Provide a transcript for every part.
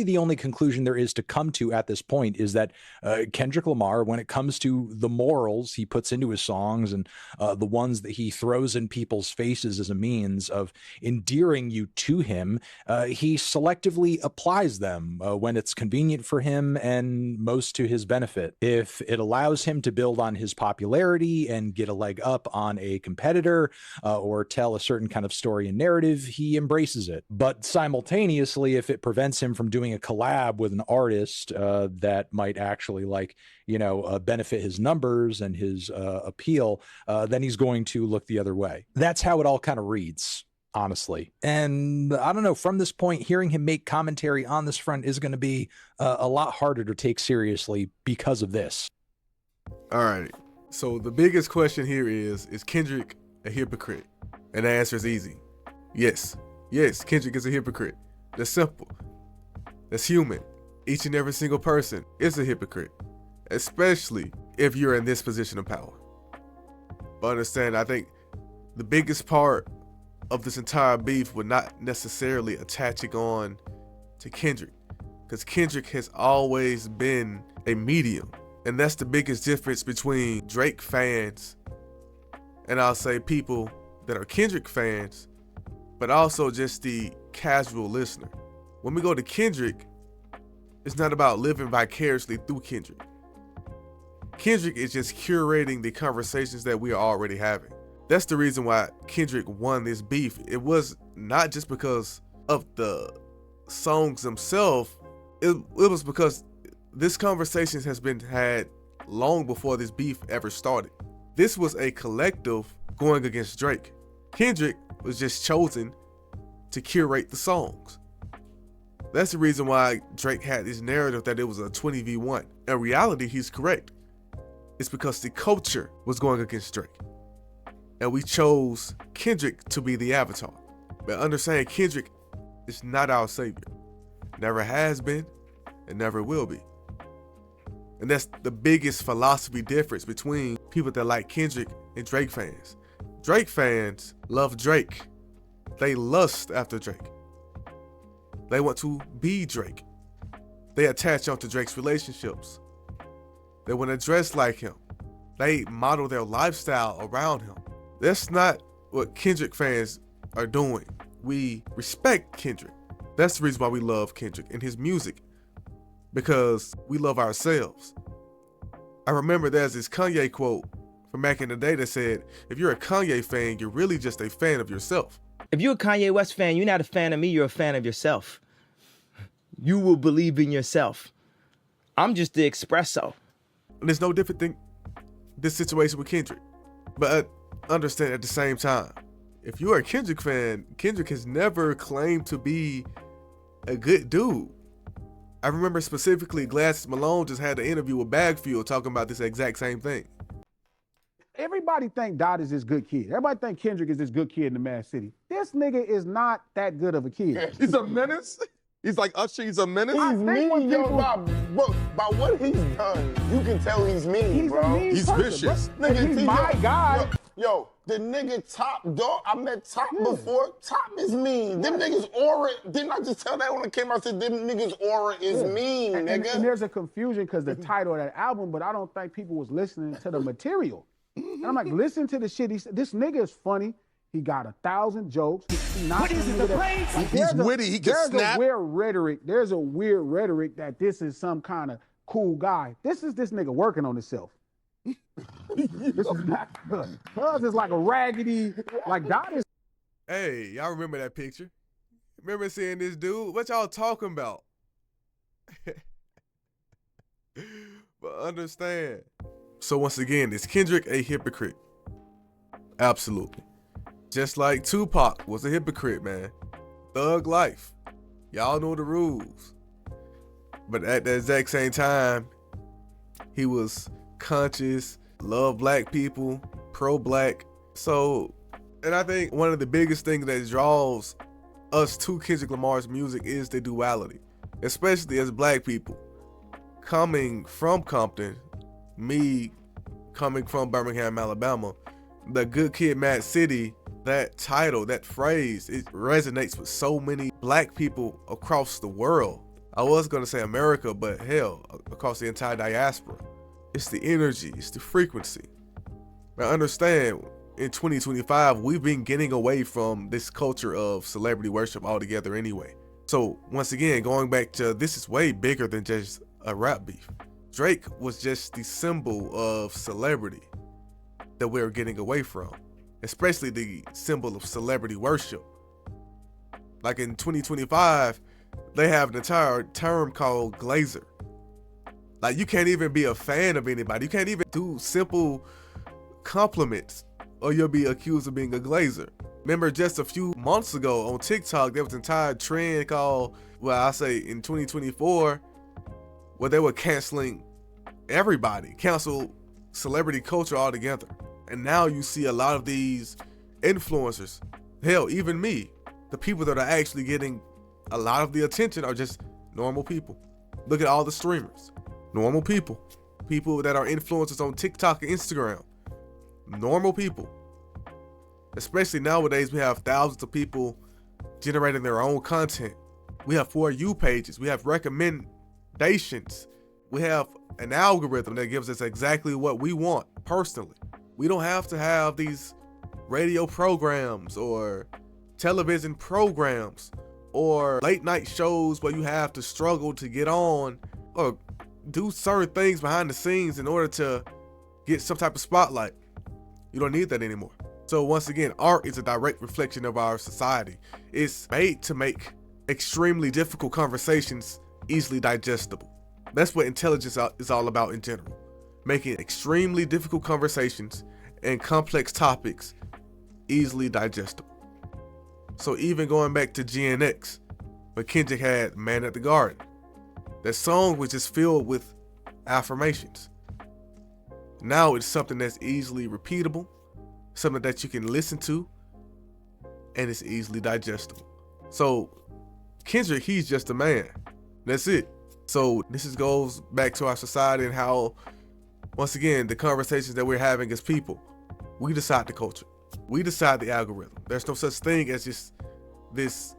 The only conclusion there is to come to at this point is that Kendrick Lamar, when it comes to the morals he puts into his songs and the ones that he throws in people's faces as a means of endearing you to him, he selectively applies them when it's convenient for him and most to his benefit. If it allows him to build on his popularity and get a leg up on a competitor or tell a certain kind of story and narrative, he embraces it. But simultaneously, if it prevents him from doing a collab with an artist that might actually benefit his numbers and his appeal, then he's going to look the other way. That's how it all kind of reads, honestly. And I don't know, from this point, hearing him make commentary on this front is going to be a lot harder to take seriously because of this. All right. So the biggest question here is Kendrick a hypocrite? And the answer is easy. Yes. Yes, Kendrick is a hypocrite. That's simple. That's human. Each and every single person is a hypocrite, especially if you're in this position of power. But understand, I think the biggest part of this entire beef would not necessarily attaching on to Kendrick, because Kendrick has always been a medium. And that's the biggest difference between Drake fans and I'll say people that are Kendrick fans, but also just the casual listener. When we go to Kendrick, it's not about living vicariously through Kendrick. Kendrick is just curating the conversations that we are already having. That's the reason why Kendrick won this beef. It was not just because of the songs themselves. It was because this conversation has been had long before this beef ever started. This was a collective going against Drake. Kendrick was just chosen to curate the songs. That's the reason why Drake had this narrative that it was a 20v1. In reality, he's correct. It's because the culture was going against Drake. And we chose Kendrick to be the avatar. But understand, Kendrick is not our savior. Never has been and never will be. And that's the biggest philosophy difference between people that like Kendrick and Drake fans. Drake fans love Drake. They lust after Drake. They want to be Drake. They attach onto Drake's relationships. They want to dress like him. They model their lifestyle around him. That's not what Kendrick fans are doing. We respect Kendrick. That's the reason why we love Kendrick and his music, because we love ourselves. I remember there's this Kanye quote from back in the day that said, if you're a Kanye fan, you're really just a fan of yourself. If you're a Kanye West fan, you're not a fan of me, you're a fan of yourself. You will believe in yourself. I'm just the espresso. And there's no different thing, this situation with Kendrick. But understand at the same time, if you're a Kendrick fan, Kendrick has never claimed to be a good dude. I remember specifically Gladys Malone just had an interview with Bagfield talking about this exact same thing. Everybody think Dot is this good kid. Everybody think Kendrick is this good kid in the Mad City. This nigga is not that good of a kid. He's a menace? He's like Usher, he's a menace? I He's think when mean, yo, people- by what he's done, you can tell he's mean, He's bro. a mean He's person, vicious. bro. And he's my guy. Yo, the nigga Top, dog, I met Top before. Top is mean. Them niggas aura, didn't I just tell that when it came out? I said, them niggas aura is mean, nigga. And there's a confusion because the title of that album, but I don't think people was listening to the material. And I'm like, listen to the shit. This nigga is funny. He got 1,000 jokes. What is it, the brains? He's witty, he can snap. There's a weird rhetoric that this is some kind of cool guy. This is this nigga working on himself. This is not good. Cuz is like a raggedy, like Dot is. Hey, y'all remember that picture? Remember seeing this dude? What y'all talking about? But understand. So once again, is Kendrick a hypocrite? Absolutely. Just like Tupac was a hypocrite, man. Thug life. Y'all know the rules. But at the exact same time, he was conscious, loved black people, pro-black. So, and I think one of the biggest things that draws us to Kendrick Lamar's music is the duality, especially as black people. Coming from Compton, me coming from Birmingham, Alabama, the Good Kid, Mad City, that title, that phrase, it resonates with so many black people across the world. I was gonna say America, but hell, across the entire diaspora. It's the energy, it's the frequency. Now understand, in 2025, we've been getting away from this culture of celebrity worship altogether anyway. So once again, going back to, this is way bigger than just a rap beef. Drake was just the symbol of celebrity that we're getting away from, especially the symbol of celebrity worship. Like in 2025, they have an entire term called glazer. Like you can't even be a fan of anybody. You can't even do simple compliments or you'll be accused of being a glazer. Remember just a few months ago on TikTok, there was an entire trend called, well, I say in 2024, where they were canceling everybody, cancel celebrity culture altogether. And now you see a lot of these influencers, hell, even me, the people that are actually getting a lot of the attention are just normal people. Look at all the streamers, normal people, people that are influencers on TikTok and Instagram, normal people. Especially nowadays, we have thousands of people generating their own content. We have For You pages, we have recommendations, we have an algorithm that gives us exactly what we want personally. We don't have to have these radio programs or television programs or late night shows where you have to struggle to get on or do certain things behind the scenes in order to get some type of spotlight. You don't need that anymore. So once again, art is a direct reflection of our society. It's made to make extremely difficult conversations easily digestible. That's what intelligence is all about in general. Making extremely difficult conversations and complex topics easily digestible. So even going back to GNX, when Kendrick had Man at the Garden, that song was just filled with affirmations. Now it's something that's easily repeatable, something that you can listen to, and it's easily digestible. So Kendrick, he's just a man. That's it. So this goes back to our society and how, once again, the conversations that we're having as people, we decide the culture. We decide the algorithm. There's no such thing as just this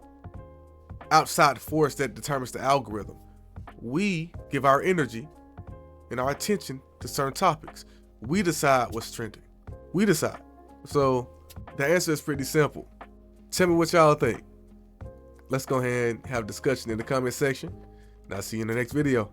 outside force that determines the algorithm. We give our energy and our attention to certain topics. We decide what's trending. We decide. So the answer is pretty simple. Tell me what y'all think. Let's go ahead and have a discussion in the comment section. And I'll see you in the next video.